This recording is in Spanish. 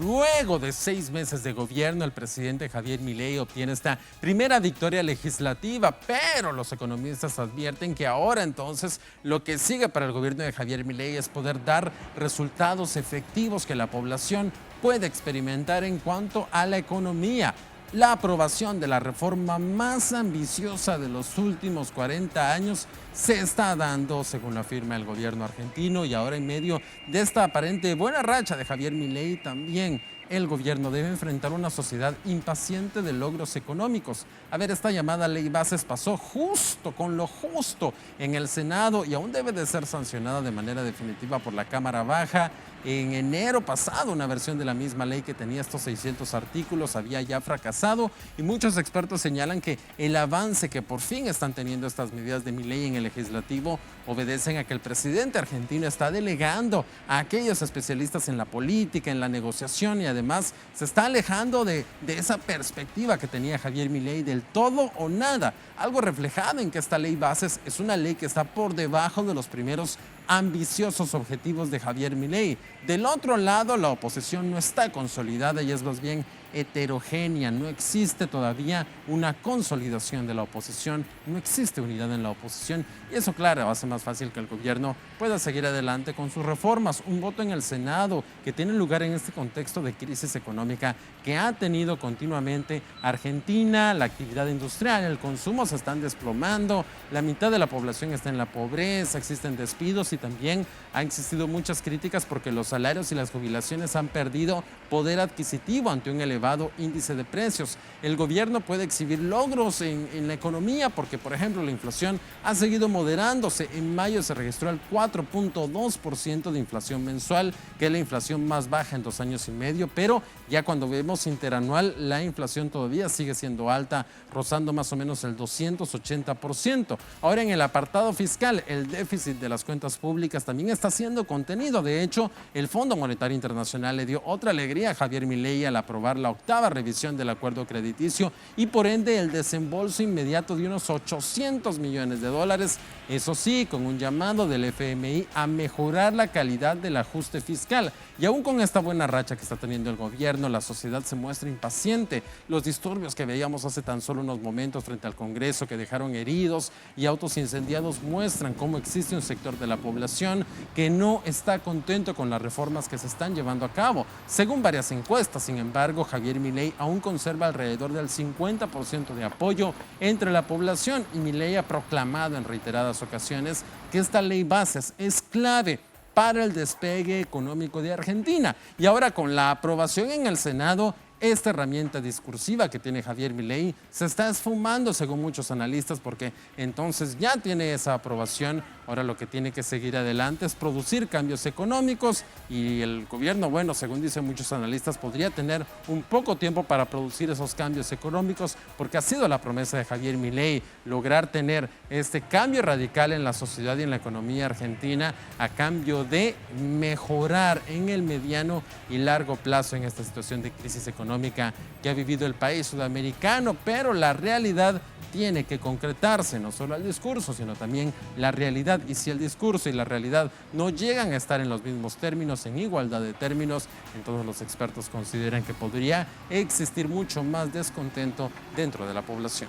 Luego de 6 meses de gobierno, el presidente Javier Milei obtiene esta primera victoria legislativa, pero los economistas advierten que ahora entonces lo que sigue para el gobierno de Javier Milei es poder dar resultados efectivos que la población puede experimentar en cuanto a la economía. La aprobación de la reforma más ambiciosa de los últimos 40 años se está dando, según lo afirma el gobierno argentino, y ahora en medio de esta aparente buena racha de Javier Milei, también el gobierno debe enfrentar una sociedad impaciente de logros económicos. A ver, esta llamada ley bases pasó justo con lo justo en el Senado y aún debe de ser sancionada de manera definitiva por la Cámara Baja. En enero pasado, una versión de la misma ley que tenía estos 600 artículos había ya fracasado y muchos expertos señalan que el avance que por fin están teniendo estas medidas de Milei en el legislativo obedecen a que el presidente argentino está delegando a aquellos especialistas en la política, en la negociación y además se está alejando de esa perspectiva que tenía Javier Milei del todo o nada. Algo reflejado en que esta ley bases es una ley que está por debajo de los primeros ambiciosos objetivos de Javier Milei. Del otro lado, la oposición no está consolidada y es más bien heterogénea. No existe todavía una consolidación de la oposición, no existe unidad en la oposición y eso, claro, hace más fácil que el gobierno pueda seguir adelante con sus reformas. Un voto en el Senado que tiene lugar en este contexto de crisis económica que ha tenido continuamente Argentina, la actividad industrial, el consumo se están desplomando, la mitad de la población está en la pobreza, existen despidos y también han existido muchas críticas porque los salarios y las jubilaciones han perdido poder adquisitivo ante un elevado índice de precios. El gobierno puede exhibir logros en la economía porque, por ejemplo, la inflación ha seguido moderándose. En mayo se registró el 4.2% de inflación mensual, que es la inflación más baja en 2 años y medio, pero ya cuando vemos interanual, la inflación todavía sigue siendo alta, rozando más o menos el 280%. Ahora, en el apartado fiscal, el déficit de las cuentas públicas también está siendo contenido. De hecho, el Fondo Monetario Internacional le dio otra alegría a Javier Milei al aprobar la 8ª revisión del acuerdo crediticio y por ende el desembolso inmediato de unos 800 millones de dólares, eso sí, con un llamado del FMI a mejorar la calidad del ajuste fiscal. Y aún con esta buena racha que está teniendo el gobierno, la sociedad se muestra impaciente. Los disturbios que veíamos hace tan solo unos momentos frente al Congreso que dejaron heridos y autos incendiados muestran cómo existe un sector de la población que no está contento con las reformas que se están llevando a cabo. Según varias encuestas, sin embargo, Javier Milei aún conserva alrededor del 50% de apoyo entre la población y Milei ha proclamado en reiteradas ocasiones que esta ley bases es clave para el despegue económico de Argentina. Y ahora con la aprobación en el Senado, esta herramienta discursiva que tiene Javier Milei se está esfumando según muchos analistas porque entonces ya tiene esa aprobación. Ahora lo que tiene que seguir adelante es producir cambios económicos y el gobierno, bueno, según dicen muchos analistas, podría tener un poco tiempo para producir esos cambios económicos porque ha sido la promesa de Javier Milei lograr tener este cambio radical en la sociedad y en la economía argentina a cambio de mejorar en el mediano y largo plazo en esta situación de crisis económica que ha vivido el país sudamericano, pero la realidad tiene que concretarse, no solo el discurso, sino también la realidad. Y si el discurso y la realidad no llegan a estar en los mismos términos, en igualdad de términos, entonces los expertos consideran que podría existir mucho más descontento dentro de la población.